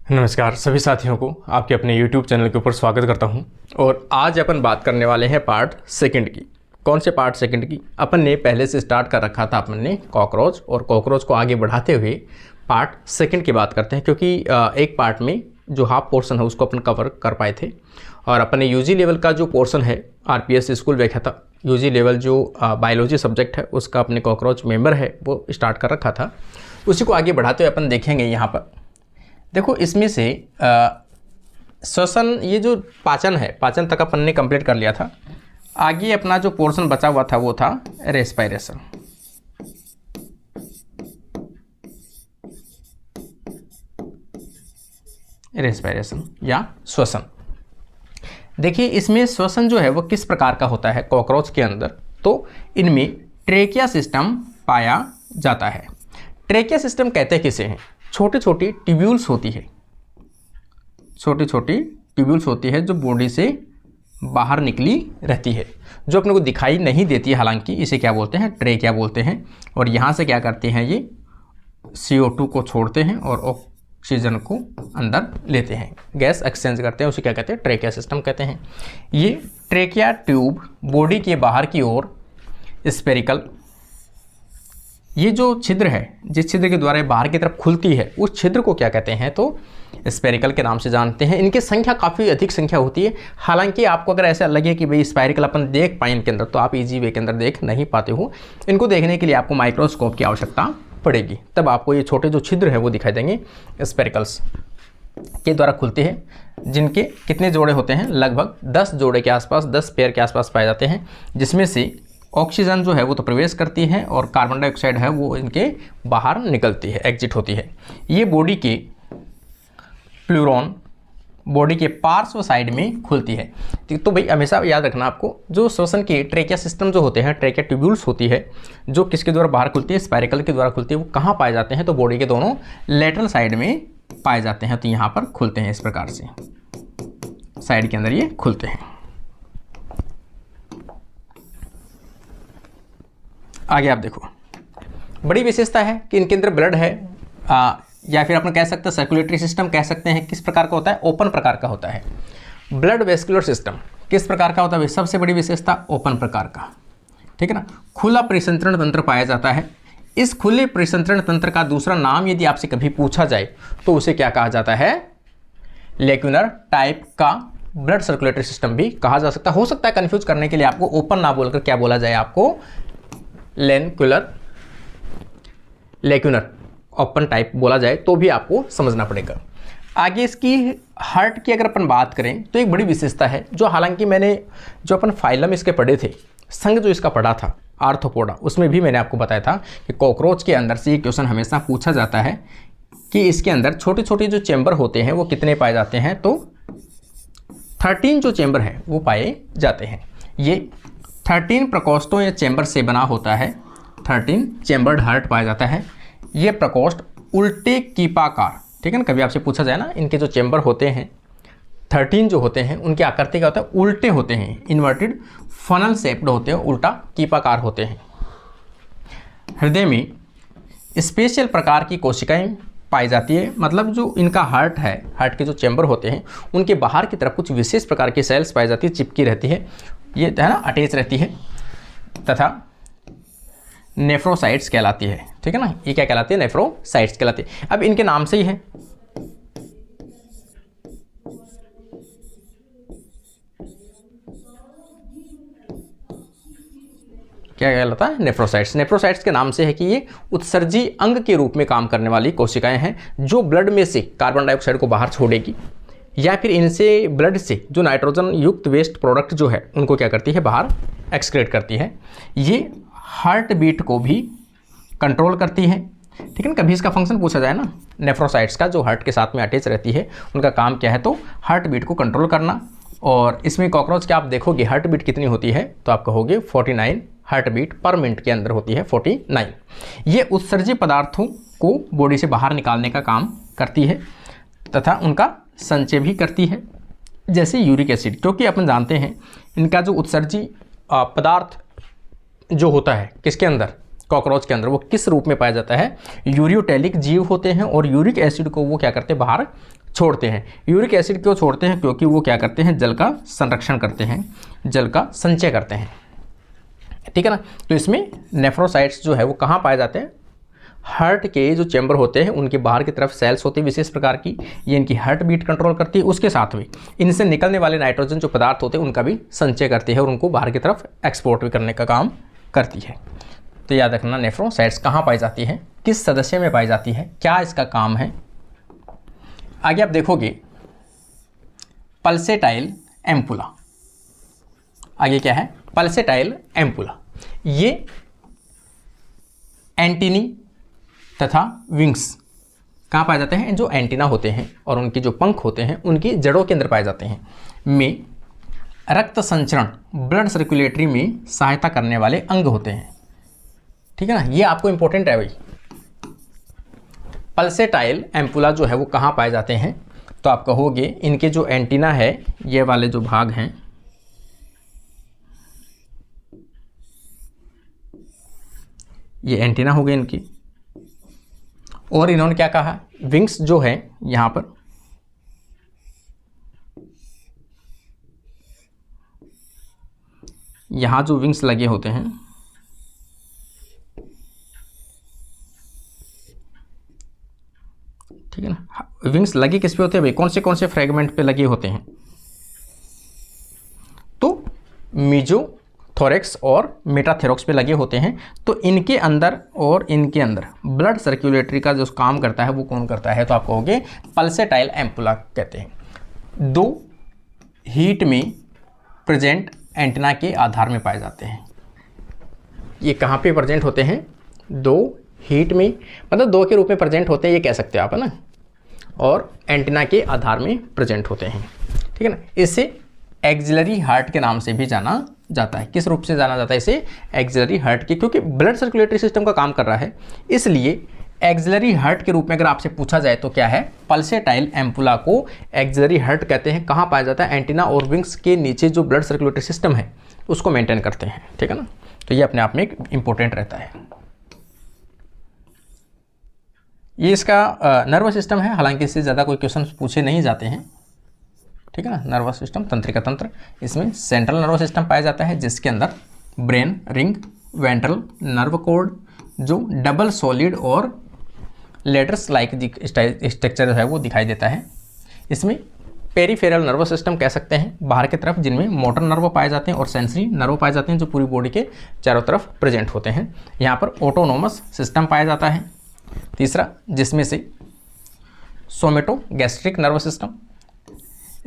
नमस्कार सभी साथियों को आपके अपने YouTube चैनल के ऊपर स्वागत करता हूं। और आज अपन बात करने वाले हैं पार्ट सेकंड की। कौन से पार्ट सेकंड की? अपन ने पहले से स्टार्ट कर रखा था अपन ने कॉकरोच, और कॉकरोच को आगे बढ़ाते हुए पार्ट सेकंड की बात करते हैं, क्योंकि एक पार्ट में जो हाफ पोर्शन है उसको अपन कवर कर पाए थे। और अपन ने यूजी लेवल का जो पोर्शन है RPS स्कूल व्याख्याता यूजी लेवल जो बायोलॉजी सब्जेक्ट है उसका अपने कॉकरोच मेंबर है वो स्टार्ट कर रखा था। उसी को आगे बढ़ाते हुए अपन देखेंगे। यहाँ पर देखो, इसमें से श्वसन, ये जो पाचन है, पाचन तक अपन ने कंप्लीट कर लिया था। आगे अपना जो पोर्शन बचा हुआ था वो था रेस्पिरेशन। रेस्पिरेशन या श्वसन। देखिए, इसमें श्वसन जो है वो किस प्रकार का होता है कॉकरोच के अंदर, तो इनमें ट्रेकिया सिस्टम पाया जाता है। ट्रेकिया सिस्टम कहते किसे हैं? छोटी छोटी ट्यूब्यूल्स होती है, छोटी छोटी ट्यूब्यूल्स होती है जो बॉडी से बाहर निकली रहती है, जो अपने को दिखाई नहीं देती है। हालांकि इसे क्या बोलते हैं? ट्रेकिया बोलते हैं। और यहाँ से क्या करते हैं, ये CO2 को छोड़ते हैं और ऑक्सीजन को अंदर लेते हैं, गैस एक्सचेंज करते हैं। उसे क्या कहते हैं? ट्रेकिया सिस्टम कहते हैं। ये ट्रेकिया ट्यूब बॉडी के बाहर की ओर स्फेरिकल, ये जो छिद्र है, जिस छिद्र के द्वारा बाहर की तरफ खुलती है उस छिद्र को क्या कहते हैं? तो स्फेरिकल के नाम से जानते हैं। इनकी संख्या काफ़ी अधिक संख्या होती है। हालांकि आपको अगर ऐसा लगे कि भाई स्फेरिकल अपन देख पाए इनके अंदर, तो आप इजी वे के अंदर देख नहीं पाते हो। इनको देखने के लिए आपको माइक्रोस्कोप की आवश्यकता पड़ेगी, तब आपको ये छोटे जो छिद्र है वो दिखाई देंगे। स्फेरिकल्स के द्वारा खुलते हैं, जिनके कितने जोड़े होते हैं? लगभग 10 जोड़े के आसपास, 10 पेयर के आसपास पाए जाते हैं, जिसमें से ऑक्सीजन जो है वो तो प्रवेश करती है और कार्बन डाइऑक्साइड है वो इनके बाहर निकलती है, एग्जिट होती है। ये बॉडी के प्लूरॉन, बॉडी के पार्श्व साइड में खुलती है। तो भाई हमेशा याद रखना आपको, जो श्वसन के ट्रेकिया सिस्टम जो होते हैं, ट्रेकिया ट्यूब्यूल्स होती है जो किसके द्वारा बाहर खुलती है? स्पाइरिकल के द्वारा खुलती है। वो कहाँ पाए जाते हैं? तो बॉडी के दोनों लेटरल साइड में पाए जाते हैं। तो यहाँ पर खुलते हैं, इस प्रकार से साइड के अंदर ये खुलते हैं। आगे आप देखो, बड़ी विशेषता है कि इनके अंदर ब्लड है, या फिर अपन कह सकते हैं सर्कुलेटरी सिस्टम कह सकते हैं। किस प्रकार का होता है? ओपन प्रकार का होता है। ब्लड वेस्कुलर सिस्टम किस प्रकार का होता है? सबसे बड़ी विशेषता ओपन प्रकार का, ठीक है ना। खुला परिसंचरण तंत्र पाया जाता है। इस खुले परिसंचरण तंत्र का दूसरा नाम यदि आपसे कभी पूछा जाए तो उसे क्या कहा जाता है? लेक्यूनर टाइप का ब्लड सर्कुलेटरी सिस्टम भी कहा जा सकता है। हो सकता है कंफ्यूज करने के लिए आपको ओपन ना बोलकर क्या बोला जाए, आपको लेक्यूनर ओपन टाइप बोला जाए तो भी आपको समझना पड़ेगा। आगे इसकी हार्ट की अगर अपन बात करें तो एक बड़ी विशेषता है, जो हालांकि मैंने जो अपन फाइलम इसके पढ़े थे, संघ जो इसका पढ़ा था आर्थ्रोपोडा, उसमें भी मैंने आपको बताया था कि कॉकरोच के अंदर से ये क्वेश्चन हमेशा पूछा जाता है कि इसके अंदर छोटे छोटे जो चैम्बर होते हैं वो कितने पाए जाते हैं? तो 13 जो चैम्बर है वो पाए जाते हैं। ये 13 प्रकोष्ठों या चैम्बर से बना होता है। 13 चैम्बर्ड हार्ट पाया जाता है। ये प्रकोष्ठ उल्टे कीपाकार, ठीक है ना। कभी आपसे पूछा जाए ना, इनके जो चैम्बर होते हैं 13 जो होते हैं उनकी आकृति क्या होता है? उल्टे होते हैं, इन्वर्टेड फनल शेप्ड होते हैं, उल्टा कीपाकार होते हैं। हृदय में स्पेशल प्रकार की कोशिकाएं पाई जाती है। मतलब जो इनका हार्ट है, हार्ट के जो चैम्बर होते हैं उनके बाहर की तरफ कुछ विशेष प्रकार की सेल्स पाई जाती है, चिपकी रहती है, ये है ना, अटैच रहती है, तथा नेफ्रोसाइट्स कहलाती है, ठीक है ना। ये क्या कहलाती है? नेफ्रोसाइट्स कहलाती है। अब इनके नाम से ही है, क्या कहलाता है? नेफ्रोसाइट्स। नेफ्रोसाइट्स के नाम से है कि ये उत्सर्जी अंग के रूप में काम करने वाली कोशिकाएं हैं, जो ब्लड में से कार्बन डाइऑक्साइड को बाहर छोड़ेगी, या फिर इनसे ब्लड से जो नाइट्रोजन युक्त वेस्ट प्रोडक्ट जो है उनको क्या करती है? बाहर एक्सक्रेट करती है। ये हार्ट बीट को भी कंट्रोल करती है, ठीक है ना। कभी इसका फंक्शन पूछा जाए ना, नेफ्रोसाइट्स का जो हार्ट के साथ में अटैच रहती है उनका काम क्या है? तो हार्ट बीट को कंट्रोल करना। और इसमें कॉकरोच के आप देखोगे हार्ट बीट कितनी होती है, तो आप कहोगे 49 हार्ट बीट पर मिनट के अंदर होती है, 49। ये उत्सर्जी पदार्थों को बॉडी से बाहर निकालने का काम करती है तथा उनका संचय भी करती है, जैसे यूरिक एसिड। क्योंकि अपन जानते हैं इनका जो उत्सर्जी पदार्थ जो होता है किसके अंदर? कॉकरोच के अंदर वो किस रूप में पाया जाता है, यूरियोटेलिक जीव होते हैं और यूरिक एसिड को वो क्या करते हैं, बाहर छोड़ते हैं। यूरिक एसिड क्यों छोड़ते हैं, क्योंकि वो क्या करते हैं, जल का संरक्षण करते हैं, जल का संचय करते हैं, ठीक है ना। तो इसमें नेफ्रोसाइट्स जो है वो कहाँ पाए जाते हैं, हार्ट के जो चैम्बर होते हैं उनके बाहर की तरफ सेल्स होती है विशेष प्रकार की, ये इनकी हार्ट बीट कंट्रोल करती है, उसके साथ में इनसे निकलने वाले नाइट्रोजन जो पदार्थ होते हैं उनका भी संचय करती है और उनको बाहर की तरफ एक्सपोर्ट भी करने का काम करती है। तो याद रखना नेफ्रोसाइट्स कहाँ पाई जाती है, किस सदस्य में पाई जाती है, क्या इसका काम है। आगे आप देखोगे पल्सेटाइल एम्पुला, आगे क्या है, पल्सेटाइल एम्पुला। ये एंटीनी तथा विंग्स कहाँ पाए जाते हैं, जो एंटीना होते हैं और उनके जो पंख होते हैं उनकी जड़ों के अंदर पाए जाते हैं, में रक्त संचरण ब्लड सर्कुलेटरी में सहायता करने वाले अंग होते हैं, ठीक है ना। ये आपको इंपॉर्टेंट है भाई। पल्सेटाइल एम्पुला जो है वो कहाँ पाए जाते हैं, तो आप कहोगे इनके जो एंटीना है, ये वाले जो भाग हैं, ये एंटीना हो गए इनकी, और इन्होंने क्या कहा, विंग्स जो है यहाँ पर यहाँ जो विंग्स लगे होते हैं, ठीक है ना। विंग्स लगे किस पे होते हैं भाई, कौन से फ्रेगमेंट पे लगे होते हैं, तो मीजोथोरैक्स और मेटाथोरैक्स पे लगे होते हैं। तो इनके अंदर और इनके अंदर ब्लड सर्कुलेटरी का जो काम करता है वो कौन करता है, तो आप कहोगे पल्सेटाइल एम्पुला कहते हैं। दो हीट में प्रेजेंट एंटीना के आधार में पाए जाते हैं। ये कहाँ पे प्रेजेंट होते हैं, दो हीट में, मतलब दो के रूप में प्रेजेंट होते हैं, ये कह सकते हैं आप, है ना, और एंटीना के आधार में प्रेजेंट होते हैं, ठीक है ना। इसे एक्सिलरी हार्ट के नाम से भी जाना जाता है। किस रूप से जाना जाता है इसे, एक्सिलरी हार्ट के, क्योंकि ब्लड सर्कुलेटरी सिस्टम का काम कर रहा है, इसलिए एक्सिलरी हार्ट के रूप में अगर आपसे पूछा जाए तो क्या है, पल्सेटाइल एम्पुला को एक्सिलरी हार्ट कहते हैं। कहाँ पाया जाता है, एंटीना और विंग्स के नीचे जो ब्लड सर्कुलेटरी सिस्टम है उसको मेंटेन करते हैं, ठीक है ना। तो ये अपने आप में एक इंपॉर्टेंट रहता है। ये इसका नर्वस सिस्टम है, हालांकि इससे ज़्यादा कोई क्वेश्चन पूछे नहीं जाते हैं, ठीक है ना। नर्वस सिस्टम, तंत्रिका तंत्र, इसमें सेंट्रल नर्वस सिस्टम पाया जाता है जिसके अंदर brain ring, ventral nerve code जो डबल सॉलिड और लेटर्स लाइक स्ट्रक्चर है वो दिखाई देता है। इसमें पेरीफेरल नर्वस सिस्टम कह सकते हैं बाहर की तरफ, जिनमें मोटर नर्व पाए जाते हैं और सेंसरी नर्व पाए जाते हैं जो पूरी बॉडी के चारों तरफ प्रेजेंट होते हैं। यहाँ पर ऑटोनोमस सिस्टम पाया जाता है तीसरा, जिसमें से सोमेटो गैस्ट्रिक नर्वस सिस्टम,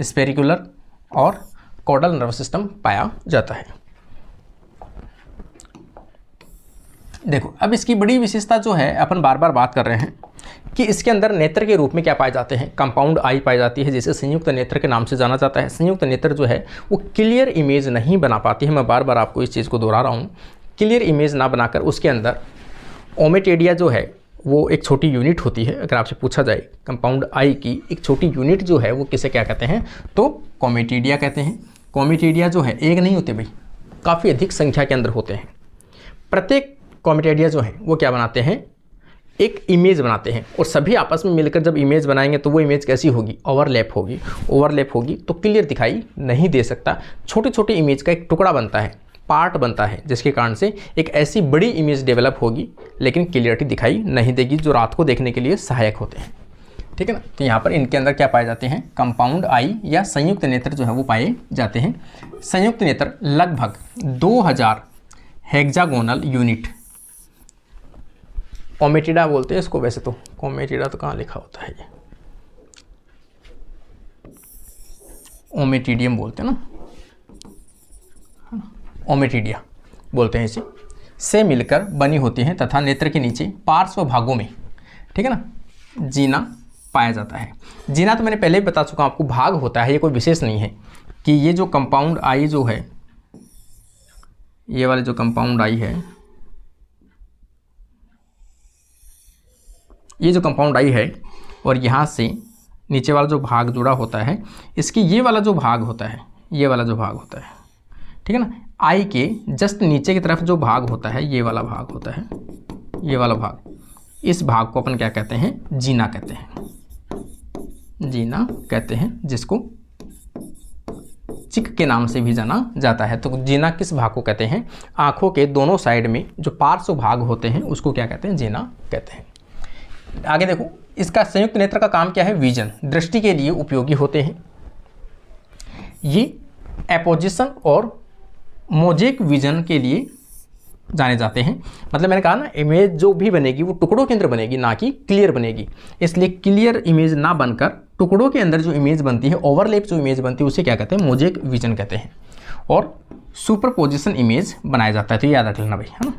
स्पेरिकुलर और कॉडल नर्वस सिस्टम पाया जाता है। देखो अब इसकी बड़ी विशेषता जो है, अपन बार बार बात कर रहे हैं कि इसके अंदर नेत्र के रूप में क्या पाए जाते हैं, कंपाउंड आई पाई जाती है, जिसे संयुक्त नेत्र के नाम से जाना जाता है। संयुक्त नेत्र जो है वो क्लियर इमेज नहीं बना पाती है, मैं बार बार आपको इस चीज़ को दोहरा रहा हूँ। क्लियर इमेज ना बनाकर उसके अंदर ओमेटेडिया जो है वो एक छोटी यूनिट होती है। अगर आपसे पूछा जाए कंपाउंड आई की एक छोटी यूनिट जो है वो किसे क्या कहते हैं, तो कोमेटिडिया कहते हैं। कोमेटिडिया जो है एक नहीं होते भाई, काफ़ी अधिक संख्या के अंदर होते हैं। प्रत्येक कोमेटिडिया जो है वो क्या बनाते हैं, एक इमेज बनाते हैं, और सभी आपस में मिलकर जब इमेज बनाएंगे तो वो इमेज कैसी होगी, ओवरलैप होगी। ओवरलैप होगी तो क्लियर दिखाई नहीं दे सकता, छोटे छोटे इमेज का एक टुकड़ा बनता है, पार्ट बनता है, जिसके कारण से एक ऐसी बड़ी इमेज डेवलप होगी लेकिन क्लियरिटी दिखाई नहीं देगी, जो रात को देखने के लिए सहायक होते हैं, ठीक है ना। तो यहाँ पर इनके अंदर क्या पाए जाते हैं, कंपाउंड आई या संयुक्त नेत्र जो है वो पाए जाते हैं। संयुक्त नेत्र लगभग 2000 हेक्सागोनल यूनिट, ओमेटिडा बोलते हैं इसको, वैसे तो कोमेटिडा तो कहाँ लिखा होता है, ये ओमेटिडियम बोलते हैं ना, ओमेटिडिया बोलते हैं इसे, से मिलकर बनी होती हैं तथा नेत्र के नीचे पार्श्व भागों में, ठीक है ना, जीना पाया जाता है। जीना तो मैंने पहले ही बता चुका हूँ आपको, भाग होता है, ये कोई विशेष नहीं है कि ये जो कंपाउंड आई जो है, ये वाले जो कंपाउंड आई है, ये जो कंपाउंड आई है और यहाँ से नीचे वाला जो भाग जुड़ा होता है, इसकी ये वाला जो भाग होता है, ये वाला जो भाग होता है, ठीक है ना, आई के जस्ट नीचे की तरफ जो भाग होता है, ये वाला भाग होता है, ये वाला भाग, इस भाग को अपन क्या कहते हैं, जीना कहते हैं, जीना कहते हैं, जिसको चिक के नाम से भी जाना जाता है। तो जीना किस भाग को कहते हैं, आंखों के दोनों साइड में जो पार्श्व भाग होते हैं उसको क्या कहते हैं, जीना कहते हैं। आगे देखो, इसका संयुक्त नेत्र का काम क्या है, विजन, दृष्टि के लिए उपयोगी होते हैं। ये एपोजिशन और मोजेक विजन के लिए जाने जाते हैं। मतलब मैंने कहा ना, इमेज जो भी बनेगी वो टुकड़ों के अंदर बनेगी, ना कि क्लियर बनेगी। इसलिए क्लियर इमेज ना बनकर टुकड़ों के अंदर जो इमेज बनती है, ओवरलैप जो इमेज बनती है, उसे क्या कहते हैं, मोजेक विजन कहते हैं। और सुपरपोजिशन इमेज बनाया जाता है। तो याद रख लेना भाई, है ना।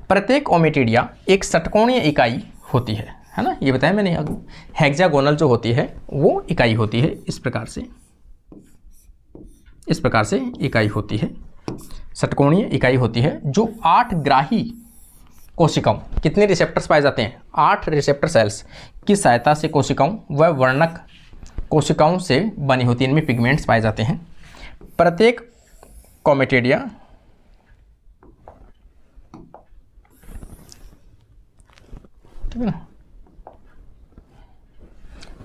प्रत्येक ओमेटिडिया एक षटकोणीय इकाई होती है ना, ये बताया मैंने। हेक्सागोनल जो होती है वो इकाई होती है, इस प्रकार से इकाई होती है, षटकोणीय इकाई होती है, जो 8 ग्राही कोशिकाओं, कितने रिसेप्टर्स पाए जाते हैं, 8 रिसेप्टर सेल्स की सहायता से कोशिकाओं व वर्णक कोशिकाओं से बनी होती है। इनमें पिगमेंट्स पाए जाते हैं। प्रत्येक कोमेटिडिया ठीक है ना,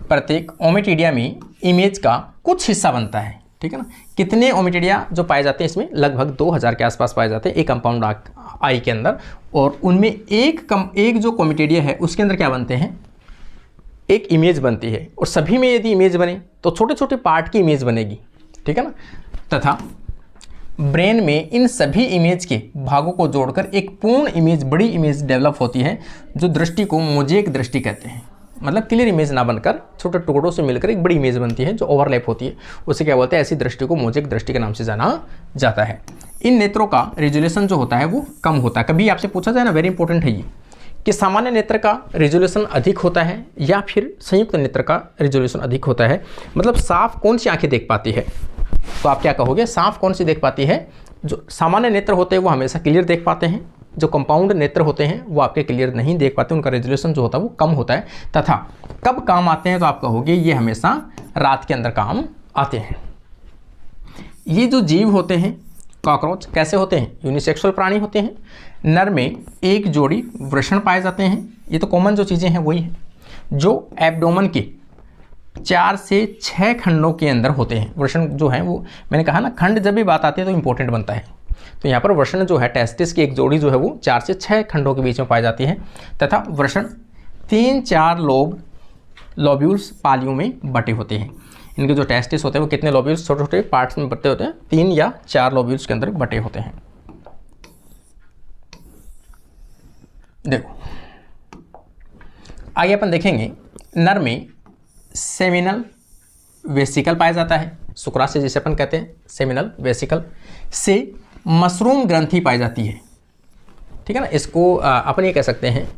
प्रत्येक ओमेटिडिया में इमेज का कुछ हिस्सा बनता है, ठीक है ना। कितने ओमेटिडिया जो पाए जाते हैं, इसमें लगभग 2000 के आसपास पाए जाते हैं एक कंपाउंड आई के अंदर। और उनमें एक जो कोमेटिडिया है उसके अंदर क्या बनते हैं, एक इमेज बनती है। और सभी में यदि इमेज बने तो छोटे छोटे पार्ट की इमेज बनेगी, ठीक है ना। तथा ब्रेन में इन सभी इमेज के भागों को जोड़कर एक पूर्ण इमेज, बड़ी इमेज डेवलप होती है, जो दृष्टि को मोजेक दृष्टि कहते हैं। मतलब क्लियर इमेज ना बनकर छोटे टुकड़ों से मिलकर एक बड़ी इमेज बनती है जो ओवरलैप होती है, उसे क्या बोलते हैं, ऐसी दृष्टि को मोजेक दृष्टि के नाम से जाना जाता है। इन नेत्रों का रेजोल्यूशन जो होता है वो कम होता है। कभी आपसे पूछा जाए ना, वेरी इंपॉर्टेंट है ये, कि सामान्य नेत्र का रेजोल्यूशन अधिक होता है या फिर संयुक्त नेत्र का रेजोल्यूशन अधिक होता है। मतलब साफ कौन सी आंखें देख पाती है, तो आप क्या कहोगे, साफ कौन सी देख पाती है। जो सामान्य नेत्र होते हैं वो हमेशा क्लियर देख पाते हैं, जो कंपाउंड नेत्र होते हैं वो आपके क्लियर नहीं देख पाते, उनका रेजोल्यूशन जो होता है वो कम होता है। तथा कब काम आते हैं, तो आप कहोगे ये हमेशा रात के अंदर काम आते हैं। ये जो जीव होते हैं कॉकरोच, कैसे होते हैं, यूनिसेक्सुअल प्राणी होते हैं। नर में एक जोड़ी वृषण पाए जाते हैं, ये तो कॉमन जो चीज़ें हैं वही है, जो एब्डोमन के 4 से 6 खंडों के अंदर होते हैं। वृषण जो है वो, मैंने कहा ना, खंड जब भी बात आती है तो इंपॉर्टेंट बनता है। तो यहाँ पर वृषण जो है, टेस्टिस की एक जोड़ी जो है वो 4 से 6 खंडों के बीच में पाई जाती है। तथा वृषण 3-4 लोब्यूल्स पालियों में बटे होते हैं। इनके जो टेस्टिस होते हैं वो कितने लोब्यूल्स, छोटे छोटे पार्ट्स में बटे होते हैं, 3 या 4 लोब्यूल्स के अंदर बटे होते हैं। देखो आगे अपन देखेंगे, नर में सेमिनल वेसिकल पाया जाता है, शुक्राशय जिसे अपन कहते हैं, सेमिनल वेसिकल से मशरूम ग्रंथि पाई जाती है, ठीक है ना। इसको अपन ये कह सकते हैं,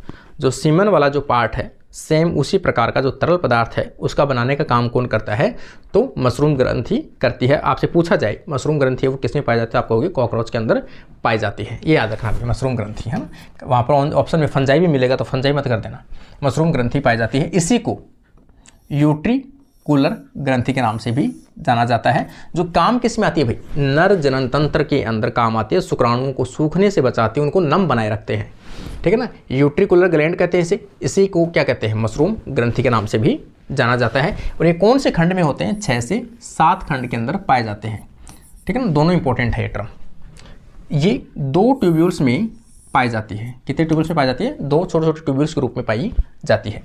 जो सीमन वाला जो पार्ट है, सेम उसी प्रकार का जो तरल पदार्थ है उसका बनाने का काम कौन करता है, तो मशरूम ग्रंथि करती है। आपसे पूछा जाए मशरूम ग्रंथि है वो किसमें पाई जाती है, आप कहोगे कॉकरोच के अंदर पाई जाती है। ये याद रखना, मशरूम ग्रंथि, है ना। वहाँ पर ऑप्शन में फंजाई भी मिलेगा तो फंजाई मत कर देना, मशरूम ग्रंथि पाई जाती है। इसी को यूट्रिकुलर ग्रंथि के नाम से भी जाना जाता है। जो काम किस में आती है भाई, नर जनन तंत्र के अंदर काम आती है, शुक्राणुओं को सूखने से बचाती है, उनको नम बनाए रखते हैं, ठीक है ना। यूट्रिकुलर ग्लैंड कहते हैं इसी को क्या कहते हैं, मशरूम ग्रंथि के नाम से भी जाना जाता है। और ये कौन से खंड में होते हैं, 6 से 7 खंड के अंदर पाए जाते हैं, ठीक है ना। दोनों इंपॉर्टेंट है ये टर्म। ये 2 ट्यूब्यूल्स में पाई जाती है। कितने ट्यूब्यूल्स में पाई जाती है, 2 छोटे छोटे ट्यूब्यूल्स के रूप में पाई जाती है।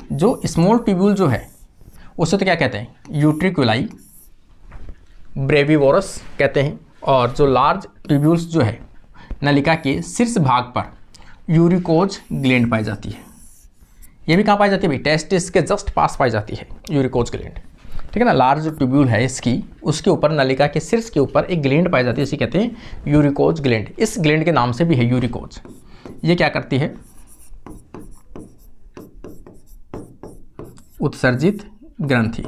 जो स्मॉल ट्यूब्यूल जो है उसे तो क्या कहते हैं, यूट्रिकुलाई ब्रेविवोरस कहते हैं। और जो लार्ज ट्यूब्यूल्स जो है, नलिका के शीर्ष भाग पर यूरिकोज ग्लैंड पाई जाती है। ये भी कहाँ पाई जाती है भाई, टेस्टिस के जस्ट पास पाई जाती है यूरिकोज ग्लैंड, ठीक है ना। लार्ज जो ट्यूब्यूल है इसकी, उसके ऊपर, नलिका के शीर्ष के ऊपर एक ग्लैंड पाई जाती है, इसे कहते हैं यूरिकोज ग्लैंड। इस ग्लैंड के नाम से भी है यूरिकोज। ये क्या करती है, उत्सर्जित ग्रंथि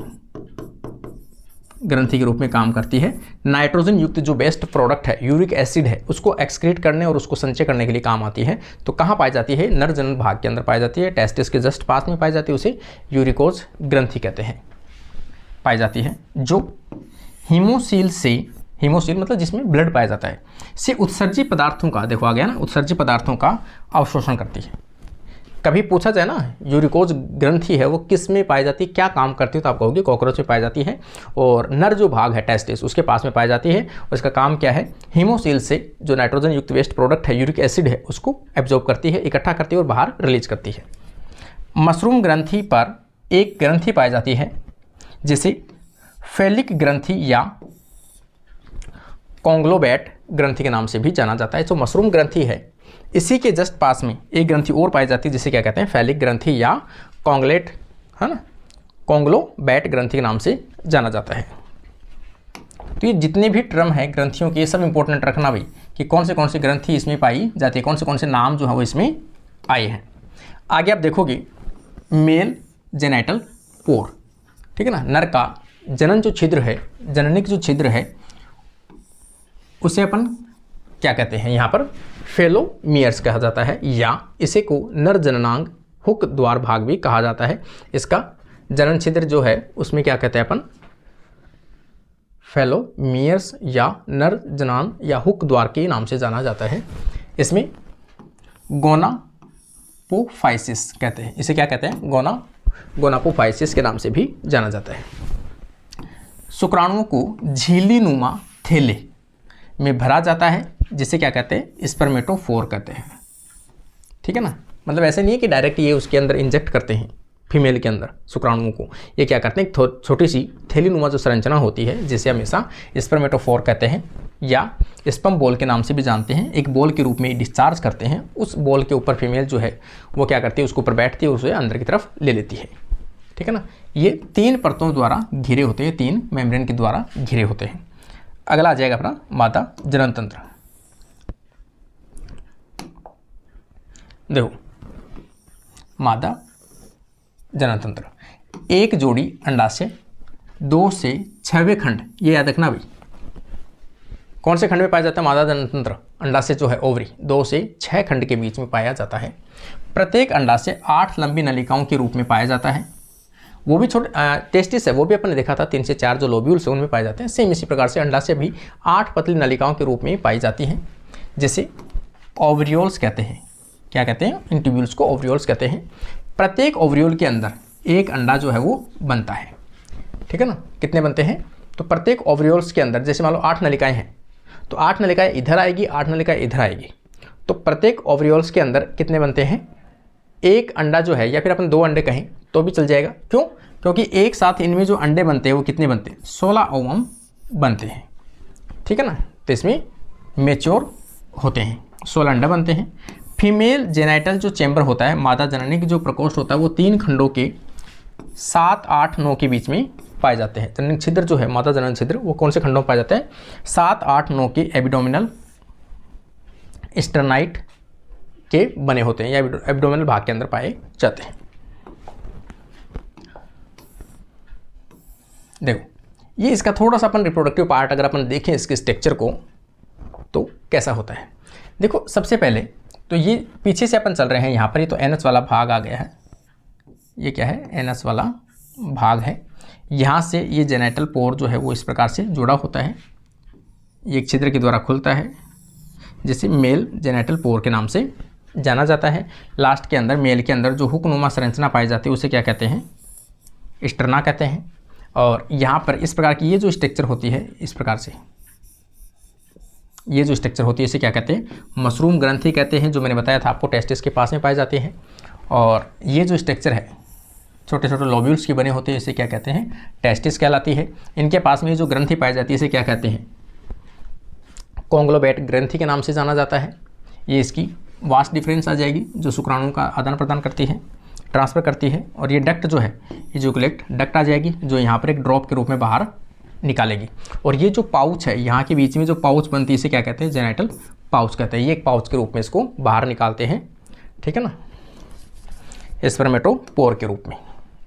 के रूप में काम करती है। नाइट्रोजन युक्त जो बेस्ट प्रोडक्ट है, यूरिक एसिड है, उसको एक्सक्रीट करने और उसको संचय करने के लिए काम आती है। तो कहाँ पाई जाती है, नर जनन भाग के अंदर पाई जाती है, टेस्टिस के जस्ट पास में पाई जाती है, उसे यूरिकोज ग्रंथि कहते हैं, पाई जाती है। जो हीमोसील से हीमोसील मतलब जिसमें ब्लड पाया जाता है, से उत्सर्जी पदार्थों का, देखो आ गया ना, उत्सर्जी पदार्थों का अवशोषण करती है। कभी पूछा जाए ना यूरिकोज ग्रंथि है वो किस में पाई जाती है, क्या काम करती है, तो आप कहोगे कॉकरोच में पाई जाती है। और नर जो भाग है टेस्टिस उसके पास में पाई जाती है, और इसका काम क्या है, हीमोसील से जो नाइट्रोजन युक्त वेस्ट प्रोडक्ट है यूरिक एसिड है उसको एब्जॉर्ब करती है, इकट्ठा करती है और बाहर रिलीज करती है। मशरूम ग्रंथि पर एक ग्रंथि पाई जाती है जिसे फेलिक ग्रंथि या कॉन्ग्लोबैट ग्रंथि के नाम से भी जाना जाता है। जो मशरूम ग्रंथि है इसी के जस्ट पास में एक ग्रंथि और पाई जाती है जिसे क्या कहते हैं, फेलिक ग्रंथि या कॉन्ग्लेट, है ना, कॉन्ग्लोबैट ग्रंथि के नाम से जाना जाता है। तो ये जितने भी टर्म है ग्रंथियों के, ये सब इंपॉर्टेंट रखना भाई कि कौन से ग्रंथि इसमें पाई जाती है, कौन से नाम जो है वो इसमें आए हैं। आगे आप देखोगे मेल जेनाइटल पोर, ठीक है ना, नर का जनन जो छिद्र है, जननिक जो छिद्र है उसे अपन क्या कहते हैं, यहाँ पर फेलोमियर्स कहा जाता है, या इसे को नर जननांग हुक द्वार भाग भी कहा जाता है। इसका जनन छिद्र जो है उसमें क्या कहते हैं अपन, फेलोमियर्स या नर जनान या हुक द्वार के नाम से जाना जाता है। इसमें गोनापोफाइसिस कहते हैं, इसे क्या कहते हैं, गोनापोफाइसिस के नाम से भी जाना जाता है। शुक्राणुओं को झिल्ली नुमा थैले में भरा जाता है जिसे क्या कहते हैं, स्पर्मेटोफोर कहते हैं, ठीक है ना। मतलब ऐसे नहीं है कि डायरेक्ट ये उसके अंदर इंजेक्ट करते हैं फीमेल के अंदर शुक्राणुओं को, ये क्या करते हैं, छोटी सी थैलीनुमा जो संरचना होती है जिसे हमेशा स्पर्मेटोफोर कहते हैं या स्पर्म बॉल के नाम से भी जानते हैं, एक बॉल के रूप में डिस्चार्ज करते हैं। उस बॉल के ऊपर फीमेल जो है वो क्या करती है, उसके ऊपर बैठती है, उसे अंदर की तरफ ले लेती है, ठीक है ना। ये 3 परतों द्वारा घिरे होते हैं, 3 मेम्ब्रेन के द्वारा घिरे होते हैं। अगला आ जाएगा अपना मादा जनन तंत्र। देखो मादा जनन तंत्र, एक जोड़ी अंडाशय 2 से 6वें खंड, ये याद रखना भाई, कौन से खंड में पाया जाता है मादा जनन तंत्र, अंडाशय जो है ओवरी 2 से 6 खंड के बीच में पाया जाता है। प्रत्येक अंडाशय 8 लंबी नलिकाओं के रूप में पाया जाता है। वो भी छोटे टेस्टिस है, वो भी अपन ने देखा था 3 से 4 जो लोब्यूल्स है उनमें पाए जाते हैं। सेम इसी प्रकार से अंडाशय भी 8 पतली नलिकाओं के रूप में पाई जाती हैं जिसे ओवरियोल्स कहते हैं। क्या कहते हैं, इन ट्यूब्यूल्स को ओवरियोल्स कहते हैं। प्रत्येक ओवरियोल के अंदर एक अंडा जो है वो बनता है, ठीक है ना। कितने बनते हैं, तो प्रत्येक ओवरियोल्स के अंदर जैसे मान लो 8 नलिकाएं हैं तो 8 नलिकाएं इधर आएगी, 8 नलिकाएं इधर आएगी, तो प्रत्येक ओवरियोल्स के अंदर कितने बनते हैं, एक अंडा जो है, या फिर अपन 2 अंडे कहें तो भी चल जाएगा। क्यों, क्योंकि एक साथ इनमें जो अंडे बनते हैं वो कितने बनते हैं, 16 ओवम बनते हैं, ठीक है ना। तो इसमें मेच्योर होते हैं, 16 अंडे बनते हैं। फीमेल जेनाइटल जो चैम्बर होता है, मादा जननी की जो प्रकोष्ठ होता है वो 3 खंडों के 7, 8, 9 के बीच में पाए जाते हैं। जनन छिद्र जो है, मादा जनन छिद्र, वो कौन से खंडों में पाए जाते हैं, 7, 8, 9 के एबिडोमिनल स्टर्नाइट के बने होते हैं या एब्डोमिनल भाग के अंदर पाए जाते हैं। देखो ये इसका थोड़ा सा अपन रिप्रोडक्टिव पार्ट अगर अपन देखें इसके स्ट्रक्चर को तो कैसा होता है। देखो सबसे पहले तो ये पीछे से अपन चल रहे हैं, यहाँ पर ये तो एनएस वाला भाग आ गया है, ये क्या है, एनएस वाला भाग है। यहाँ से ये जेनाइटल पोर जो है वो इस प्रकार से जुड़ा होता है, ये एक छिद्र के द्वारा खुलता है जिसे मेल जेनाइटल पोर के नाम से जाना जाता है। लास्ट के अंदर मेल के अंदर जो हुकनुमा संरचना पाई जाती है उसे क्या कहते हैं, स्टर्ना कहते हैं। और यहाँ पर इस प्रकार की ये जो स्ट्रक्चर होती है, इस प्रकार से ये जो स्ट्रक्चर होती है इसे क्या कहते हैं, मशरूम ग्रंथि कहते हैं, जो मैंने बताया था आपको टेस्टिस के पास में पाए जाते हैं। और ये जो स्ट्रक्चर है छोटे छोटे लोब्यूल्स की बने होते हैं, इसे क्या कहते हैं, टेस्टिस कहलाती है। इनके पास में जो ग्रंथि पाई जाती है इसे क्या कहते हैं, कॉन्ग्लोबैट ग्रंथि के नाम से जाना जाता है। ये इसकी वास्ट डिफरेंस आ जाएगी जो शुक्राणुओं का आदान प्रदान करती है, ट्रांसफ़र करती है। और ये डक्ट जो है, ये जो कलेक्ट डक्ट आ जाएगी जो यहाँ पर एक ड्रॉप के रूप में बाहर निकालेगी। और ये जो पाउच है, यहाँ के बीच में जो पाउच बनती है इसे क्या कहते हैं, जेनाइटल पाउच कहते हैं। ये एक पाउच के रूप में इसको बाहर निकालते हैं, ठीक है ना, स्पर्मेटोपोर के रूप में,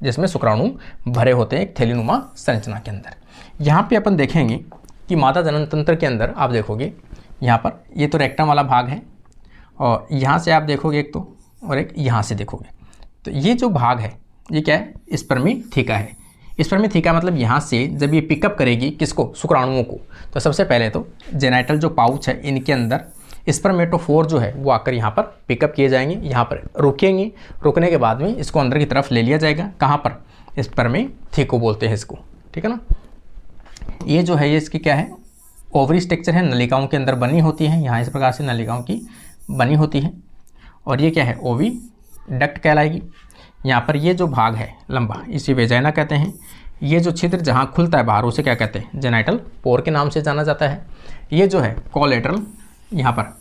जिसमें शुक्राणु भरे होते हैं एक थैलीनुमा संरचना के अंदर। यहाँ पे अपन देखेंगे कि मादा जनन तंत्र के अंदर आप देखोगे यहाँ पर ये तो रेक्टम वाला भाग है, और यहाँ से आप देखोगे एक तो, और एक यहाँ से देखोगे तो ये जो भाग है ये क्या है, स्पर्मी थीका है। स्पर्मी थीका मतलब यहाँ से जब ये पिकअप करेगी किसको, शुक्राणुओं को, तो सबसे पहले तो जेनाइटल जो पाउच है इनके अंदर स्पर्मेटोफोर जो है वो आकर यहाँ पर पिकअप किए जाएंगे, यहाँ पर रुकेंगे, रुकने के बाद में इसको अंदर की तरफ ले लिया जाएगा। कहाँ पर, स्पर्मी थीको बोलते हैं इसको, ठीक है ना। ये जो है ये इसकी क्या है, ओवरी स्ट्रक्चर है, नलिकाओं के अंदर बनी होती है, यहाँ इस प्रकार से नलिकाओं की बनी होती है। और ये क्या है, ओवी डक्ट कहलाएगी। यहाँ पर ये जो भाग है लंबा इसे वेजाइना कहते हैं। ये जो छिद्र जहाँ खुलता है बाहर उसे क्या कहते हैं, जेनाइटल पोर के नाम से जाना जाता है। ये जो है कोलेटरल, यहाँ पर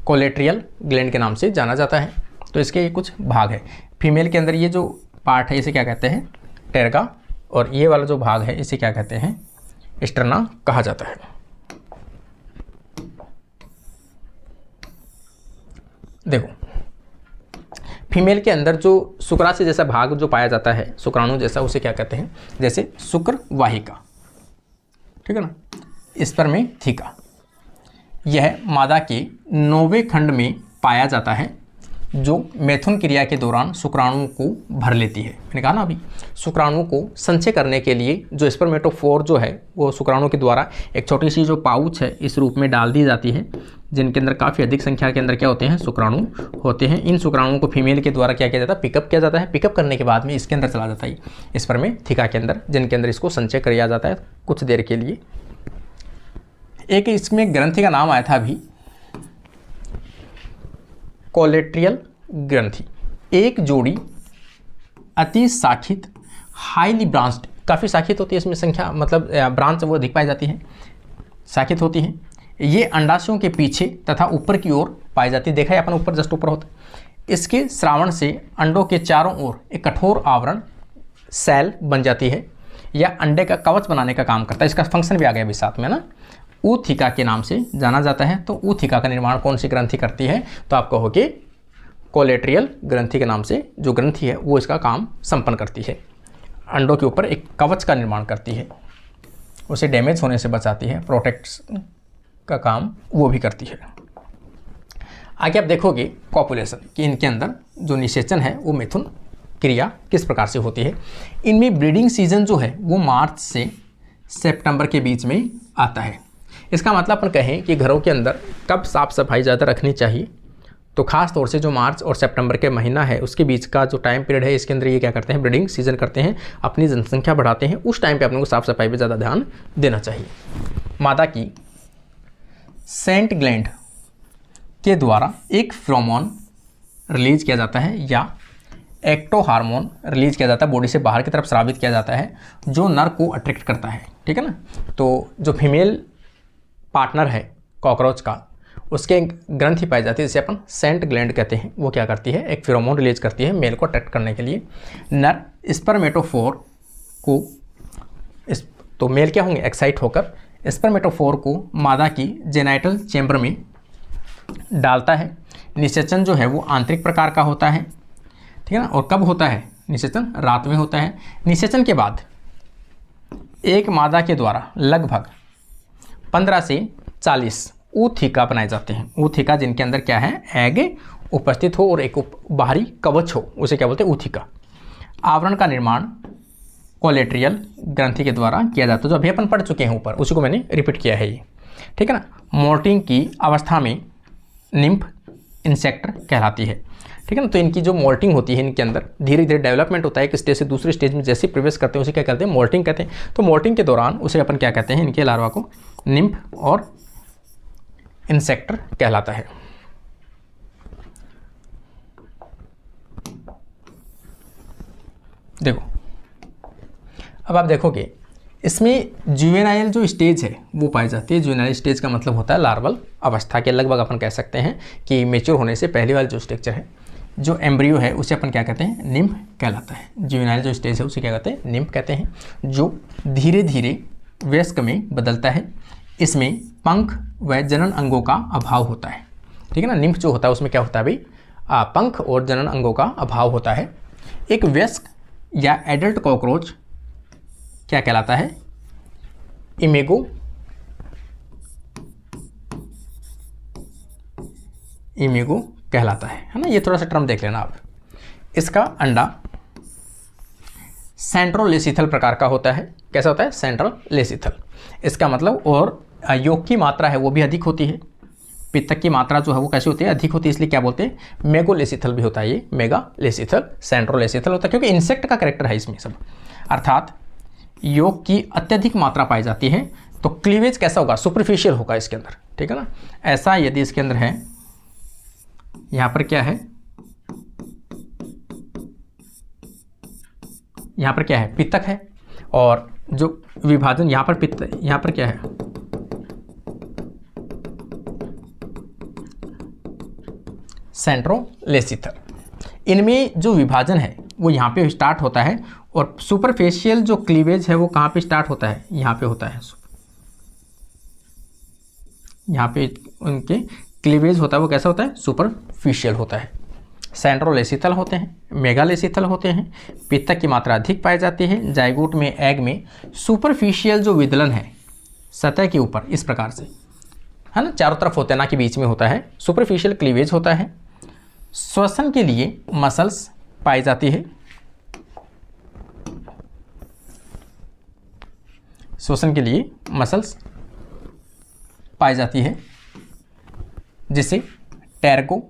कोलेट्रियल ग्लैंड के नाम से जाना जाता है। तो इसके ये कुछ भाग है। फीमेल के अंदर ये जो पार्ट है इसे क्या कहते हैं, टेरगा, और ये वाला जो भाग है इसे क्या कहते हैं, स्टर्ना कहा जाता है। देखो फीमेल के अंदर जो शुक्राशय जैसा भाग जो पाया जाता है, शुक्राणु जैसा, उसे क्या कहते हैं, जैसे शुक्र वाहिका, ठीक है ना। स्पर्मी थीका यह मादा के 9वें खंड में पाया जाता है, जो मैथुन क्रिया के दौरान शुक्राणुओं को भर लेती है। मैंने कहा ना अभी, शुक्राणुओं को संचय करने के लिए जो स्पर्मेटोफोर जो है वो शुक्राणुओं के द्वारा एक छोटी सी जो पाउच है इस रूप में डाल दी जाती है, जिनके अंदर काफ़ी अधिक संख्या के अंदर क्या होते हैं, शुक्राणु होते हैं। इन शुक्राणुओं को फीमेल के द्वारा क्या किया जाता है, पिकअप किया जाता है। पिकअप करने के बाद में इसके अंदर चला जाता है स्पर्मेथीका के अंदर, जिनके अंदर इसको संचय किया जाता है कुछ देर के लिए। एक इसमें ग्रंथि का नाम आया था अभी, कोलेट्रियल ग्रंथि। एक जोड़ी अति शाखित, हाईली ब्रांच्ड, काफ़ी शाखित होती है इसमें संख्या, मतलब ब्रांच वो अधिक पाई जाती है, शाखित होती है। ये अंडाशयों के पीछे तथा ऊपर की ओर पाई जाती है। देखा है अपन, ऊपर जस्ट ऊपर होता है। इसके स्रावण से अंडों के चारों ओर एक कठोर आवरण सेल बन जाती है, या अंडे का कवच बनाने का काम करता है। इसका फंक्शन भी आ गया अभी साथ में ना, ऊथिका के नाम से जाना जाता है। तो ऊथिका का निर्माण कौन सी ग्रंथि करती है, तो आप कहोगे कोलेट्रियल ग्रंथि के नाम से जो ग्रंथि है वो इसका काम संपन्न करती है। अंडों के ऊपर एक कवच का निर्माण करती है, उसे डैमेज होने से बचाती है, प्रोटेक्ट का काम वो भी करती है। आगे आप देखोगे कॉपुलेशन कि इनके अंदर जो निषेचन है वो मिथुन क्रिया किस प्रकार से होती है। इनमें ब्रीडिंग सीजन जो है वो मार्च से सितंबर के बीच में आता है। इसका मतलब अपन कहें कि घरों के अंदर कब साफ सफाई ज़्यादा रखनी चाहिए, तो खास तौर से जो मार्च और सितंबर के महीना है उसके बीच का जो टाइम पीरियड है, इसके अंदर ये क्या करते हैं, ब्रीडिंग सीजन करते हैं, अपनी जनसंख्या बढ़ाते हैं। उस टाइम पे अपने को साफ सफाई पे ज़्यादा ध्यान देना चाहिए। मादा की सेंट ग्लैंड के द्वारा एक फेरोमोन रिलीज किया जाता है, या एक्टो हार्मोन रिलीज किया जाता है, बॉडी से बाहर की तरफ स्रावित किया जाता है, जो नर को अट्रैक्ट करता है, ठीक है ना। तो जो फीमेल पार्टनर है कॉकरोच का, उसके ग्रंथि पाई जाती है जिसे अपन सेंट ग्लैंड कहते हैं। वो क्या करती है, एक फेरोमोन रिलीज करती है मेल को अट्रैक्ट करने के लिए। नर स्पर्मेटोफोर को तो मेल क्या होंगे, एक्साइट होकर स्पर्मेटोफोर को मादा की जेनाइटल चैम्बर में डालता है। निषेचन जो है वो आंतरिक प्रकार का होता है, ठीक है ना। और कब होता है निषेचन, रात में होता है। निषेचन के बाद एक मादा के द्वारा लगभग 15 से 40 ऊथिका बनाए जाते हैं। ऊथिका जिनके अंदर क्या है, एग उपस्थित हो और एक बाहरी कवच हो, उसे क्या बोलते हैं, ऊथिका। आवरण का निर्माण कोलेट्रियल ग्रंथि के द्वारा किया जाता है, जो अभी अपन पढ़ चुके हैं ऊपर, उसी को मैंने रिपीट किया है ये, ठीक है ना। मोल्टिंग की अवस्था में निम्फ इंसेक्टर कहलाती है, ठीक है ना। तो इनकी जो मोल्टिंग होती है, इनके अंदर धीरे धीरे डेवलपमेंट होता है, एक स्टेज से दूसरे स्टेज में जैसे प्रवेश करते हैं उसे क्या कहते हैं, मोल्टिंग कहते हैं। तो मोल्टिंग के दौरान उसे अपन क्या कहते हैं, इनके लार्वा को निम्फ और इंसेक्टर कहलाता है। देखो अब आप देखोगे इसमें जुवेनाइल जो स्टेज है वो पाई जाती है। जुवेनाइल स्टेज का मतलब होता है लार्वल अवस्था के लगभग, अपन कह सकते हैं कि मेच्योर होने से पहले वाला जो स्ट्रक्चर है, जो एम्ब्रियो है, उसे अपन क्या कहते हैं, निम्फ कहलाता है। जुवेनाइल जो स्टेज है उसे क्या कहते हैं, निम्फ कहते हैं, जो धीरे धीरे वयस्क में बदलता है। इसमें पंख व जनन अंगों का अभाव होता है, ठीक है ना। निम्फ जो होता है उसमें क्या होता है भाई, पंख और जनन अंगों का अभाव होता है। एक वयस्क या एडल्ट कॉकरोच क्या कहलाता है, इमेगो कहलाता है ना। ये थोड़ा सा टर्म देख लेना आप। इसका अंडा सेंट्रोलेसिथल प्रकार का होता है। कैसा होता है? सेंट्रोलेसिथल। इसका मतलब और योग की मात्रा है वो भी अधिक होती है, पित्तक की मात्रा जो है वो कैसी होती है? अधिक होती है, इसलिए क्या बोलते हैं? मेगालेसिथल भी होता है ये, मेगालेसिथल, सेंट्रोलेसिथल होता है, क्योंकि इंसेक्ट का कैरेक्टर है इसमें सब। अर्थात योग की अत्यधिक मात्रा पाई जाती है, तो क्लीवेज कैसा होगा? सुपरफिशियल होगा इसके अंदर, ठीक है ना। ऐसा यदि इसके अंदर है, यहां पर क्या है? यहां पर क्या है? पित्तक है, और जो विभाजन यहां पर पित्त, यहां पर क्या है? सेंट्रोलेसिथल। इनमें जो विभाजन है वो यहाँ पे स्टार्ट होता है, और सुपरफिशियल जो क्लीवेज है वो कहाँ पे स्टार्ट होता है? यहाँ पे होता है। यहाँ पे उनके क्लीवेज होता है वो कैसा होता है? सुपरफिशियल होता है। सेंट्रोलेसिथल होते हैं, मेगालेसिथल होते हैं, पित्तक की मात्रा अधिक पाई जाती है। जाइगोट में, एग में सुपरफिशियल जो विदलन है सतह के ऊपर इस प्रकार से, है ना, चारों तरफ होता है, ना कि बीच में होता है। सुपरफिशियल क्लीवेज होता है। श्वसन के लिए मसल्स पाई जाती है, श्वसन के लिए मसल्स पाई जाती है, जिसे टेर्गो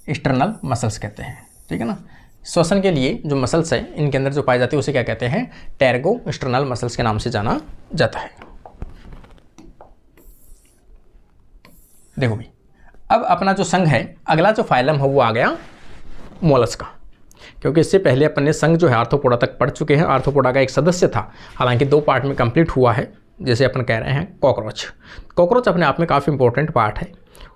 एक्सटर्नल मसल्स कहते हैं, ठीक है ना। श्वसन के लिए जो मसल्स है इनके अंदर जो पाई जाती है उसे क्या कहते हैं? टेर्गो एक्सटर्नल मसल्स के नाम से जाना जाता है। देखो भाई, अब अपना जो संघ है, अगला जो फाइलम है वो आ गया मोलस्क का, क्योंकि इससे पहले अपन ने संघ जो है आर्थ्रोपोडा तक पढ़ चुके हैं। आर्थ्रोपोडा का एक सदस्य था, हालांकि 2 पार्ट में कंप्लीट हुआ है। जैसे अपन कह रहे हैं कॉकरोच, कॉकरोच अपने आप में काफ़ी इंपॉर्टेंट पार्ट है,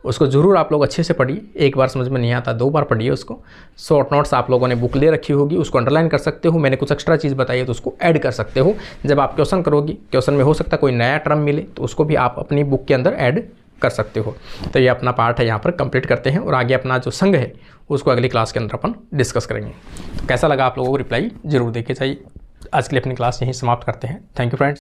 उसको ज़रूर आप लोग अच्छे से पढ़िए। एक बार समझ में नहीं आता 2 बार पढ़िए उसको। शॉर्ट नोट्स आप लोगों ने बुक ले रखी होगी, उसको अंडरलाइन कर सकते हो। मैंने कुछ एक्स्ट्रा चीज़ बताई है तो उसको ऐड कर सकते हो। जब आप क्वेश्चन करोगी, क्वेश्चन में हो सकता है कोई नया टर्म मिले तो उसको भी आप अपनी बुक के अंदर ऐड कर सकते हो। तो ये अपना पार्ट है, यहाँ पर कंप्लीट करते हैं, और आगे अपना जो संघ है उसको अगली क्लास के अंदर अपन डिस्कस करेंगे। तो कैसा लगा आप लोगों को? रिप्लाई जरूर देके चाहिए। आज के लिए अपनी क्लास यहीं समाप्त करते हैं। Thank you friends.